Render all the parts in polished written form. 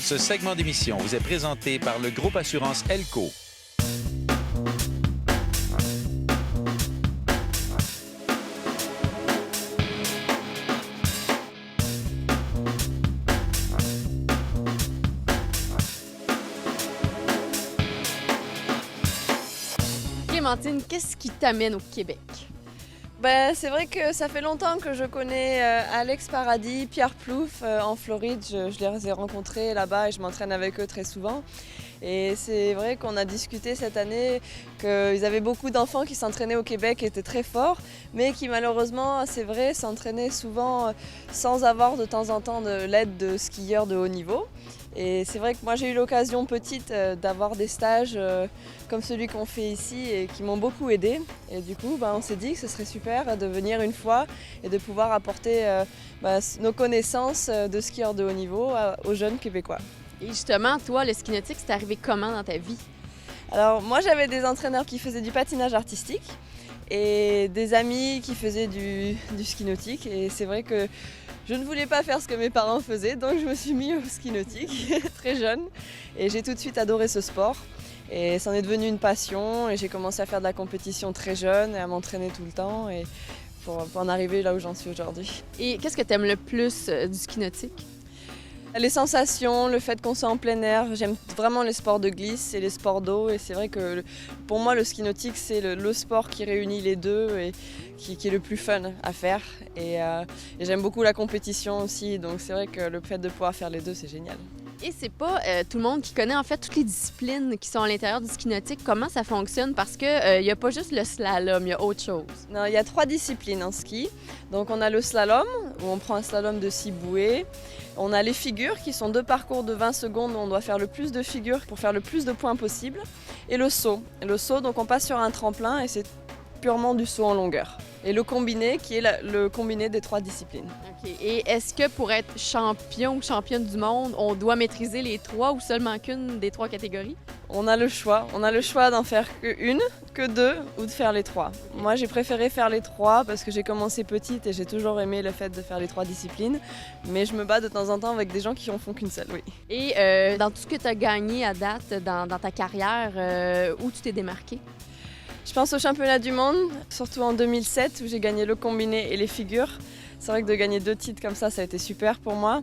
Ce segment d'émission vous est présenté par le groupe Assurance Elco. Clémentine, qu'est-ce qui t'amène au Québec? C'est vrai que ça fait longtemps que je connais Alex Paradis, Pierre Plouffe en Floride. Je les ai rencontrés là-bas et je m'entraîne avec eux très souvent. Et c'est vrai qu'on a discuté cette année qu'ils avaient beaucoup d'enfants qui s'entraînaient au Québec et étaient très forts, mais qui malheureusement, c'est vrai, s'entraînaient souvent sans avoir de temps en temps de l'aide de skieurs de haut niveau. Et c'est vrai que moi j'ai eu l'occasion petite d'avoir des stages comme celui qu'on fait ici et qui m'ont beaucoup aidé. Et du coup on s'est dit que ce serait super de venir une fois et de pouvoir apporter nos connaissances de skieurs de haut niveau aux jeunes Québécois. Et justement, toi, le ski nautique, c'est arrivé comment dans ta vie? Alors moi j'avais des entraîneurs qui faisaient du patinage artistique et des amis qui faisaient du ski nautique. Et c'est vrai que je ne voulais pas faire ce que mes parents faisaient, donc je me suis mis au ski nautique très jeune. Et j'ai tout de suite adoré ce sport. Et c'en est devenu une passion. Et j'ai commencé à faire de la compétition très jeune et à m'entraîner tout le temps et pour en arriver là où j'en suis aujourd'hui. Et qu'est-ce que tu aimes le plus du ski nautique? Les sensations, le fait qu'on soit en plein air. J'aime vraiment les sports de glisse et les sports d'eau. Et c'est vrai que pour moi, le ski nautique, c'est le sport qui réunit les deux et qui est le plus fun à faire. Et j'aime beaucoup la compétition aussi. Donc c'est vrai que le fait de pouvoir faire les deux, c'est génial. Et c'est pas tout le monde qui connaît en fait toutes les disciplines qui sont à l'intérieur du ski nautique. Comment ça fonctionne? Parce que il n'y a pas juste le slalom, il y a autre chose. Non, il y a 3 disciplines en ski. Donc on a le slalom, où on prend un slalom de 6 bouées. On a les figures, qui sont 2 parcours de 20 secondes où on doit faire le plus de figures pour faire le plus de points possible. Et le saut. Donc on passe sur un tremplin et c'est purement du saut en longueur. Et le combiné, qui est le combiné des 3 disciplines. OK. Et est-ce que pour être champion ou championne du monde, on doit maîtriser les 3 ou seulement qu'une des 3 catégories? On a le choix. On a le choix d'en faire qu'une, que 2 ou de faire les 3. Moi, j'ai préféré faire les 3 parce que j'ai commencé petite et j'ai toujours aimé le fait de faire les 3 disciplines. Mais je me bats de temps en temps avec des gens qui en font qu'une seule, oui. Et dans tout ce que tu as gagné à date dans ta carrière, où tu t'es démarqué? Je pense au championnat du monde, surtout en 2007 où j'ai gagné le combiné et les figures. C'est vrai que de gagner 2 titres comme ça a été super pour moi.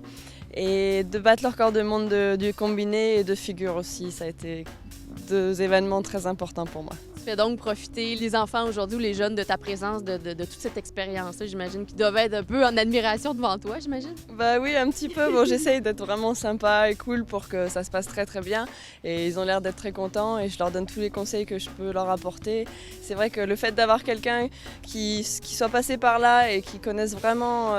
Et de battre le record du monde du combiné et de figures aussi, ça a été 2 événements très importants pour moi. Tu fais donc profiter les enfants aujourd'hui ou les jeunes de ta présence, de toute cette expérience-là, j'imagine, qu'ils doivent être un peu en admiration devant toi, j'imagine? Oui, un petit peu. Bon, j'essaye d'être vraiment sympa et cool pour que ça se passe très très bien. Et ils ont l'air d'être très contents et je leur donne tous les conseils que je peux leur apporter. C'est vrai que le fait d'avoir quelqu'un qui soit passé par là et qui connaisse vraiment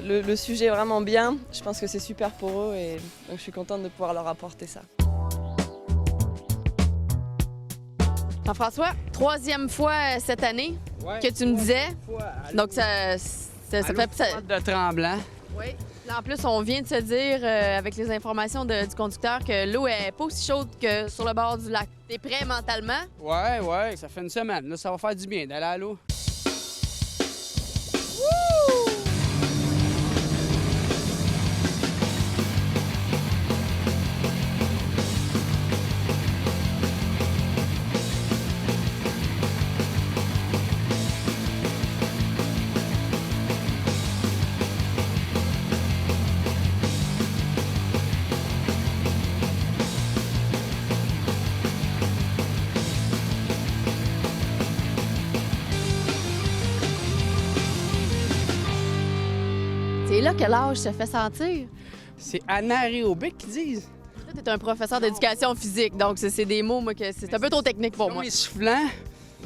le sujet vraiment bien, je pense que c'est super pour eux et donc je suis contente de pouvoir leur apporter ça. Jean-François, 3e fois cette année que tu me disais. Donc, ça fait... de Tremblant. Oui. Là, en plus, on vient de se dire, avec les informations du conducteur, que l'eau est pas aussi chaude que sur le bord du lac. T'es prêt mentalement? Ouais, ça fait une semaine. Là, ça va faire du bien d'aller à l'eau. C'est là que l'âge se fait sentir. C'est anaérobique qu'ils disent. Toi, t'es un professeur d'éducation physique, donc c'est des mots, moi, que c'est un peu trop technique pour moi. C'est soufflant,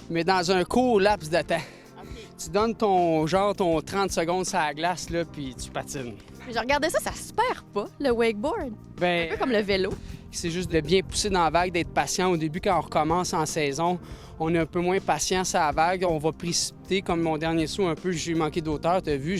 mais dans un court laps de temps. Okay. Tu donnes ton 30 secondes sur la glace, là, puis tu patines. J'ai regardé ça se perd pas, le wakeboard. Un peu comme le vélo. C'est juste de bien pousser dans la vague, d'être patient. Au début, quand on recommence en saison, on est un peu moins patient sur la vague. On va précipiter, comme mon dernier saut, un peu, j'ai manqué d'auteur. T'as vu,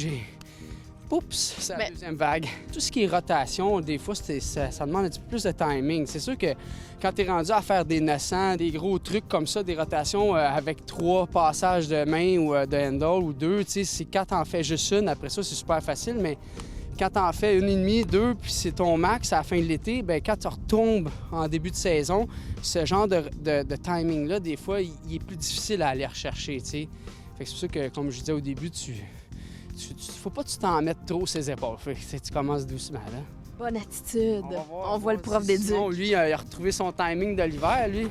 Oups, c'est la deuxième vague. Tout ce qui est rotation, des fois, ça demande un petit peu plus de timing. C'est sûr que quand tu es rendu à faire des 900, des gros trucs comme ça, des rotations avec 3 passages de main ou de handle ou 2, tu sais, si quand t'en fais juste une, après ça, c'est super facile, mais Quand tu en fais 1,5, 2, puis c'est ton max à la fin de l'été, bien, quand tu retombes en début de saison, ce genre de timing-là, des fois, il est plus difficile à aller rechercher, tu sais. Fait que c'est pour ça que, comme je disais au début, faut pas que tu t'en mettes trop ses épaules. Fait que tu commences doucement, là. Bonne attitude. On voit le prof d'éduc. Simon, lui, il a retrouvé son timing de l'hiver, lui.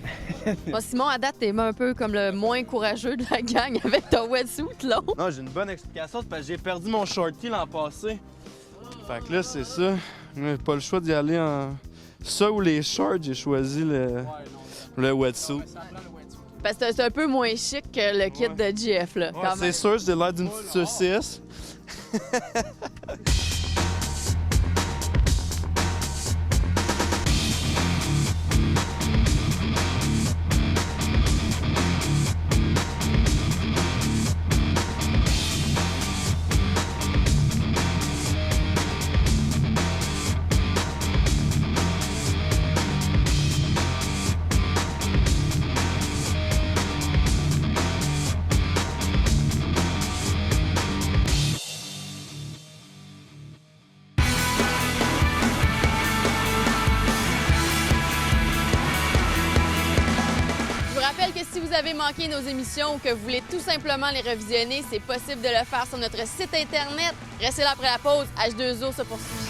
Bon, Simon, à date, t'es un peu comme le moins courageux de la gang avec ton wetsuit, là. Non, j'ai une bonne explication, c'est parce que j'ai perdu mon shorty l'an passé. Fait que là, c'est ça. J'ai pas le choix d'y aller en... Ça ou les shorts, j'ai choisi le wetsuit. Parce que c'est un peu moins chic que le kit de GF, là, Ouais, quand c'est même. sûr, j'ai l'air d'une petite saucisse. Je rappelle que si vous avez manqué nos émissions ou que vous voulez tout simplement les revisionner, c'est possible de le faire sur notre site Internet. Restez là après la pause. H2O se poursuit.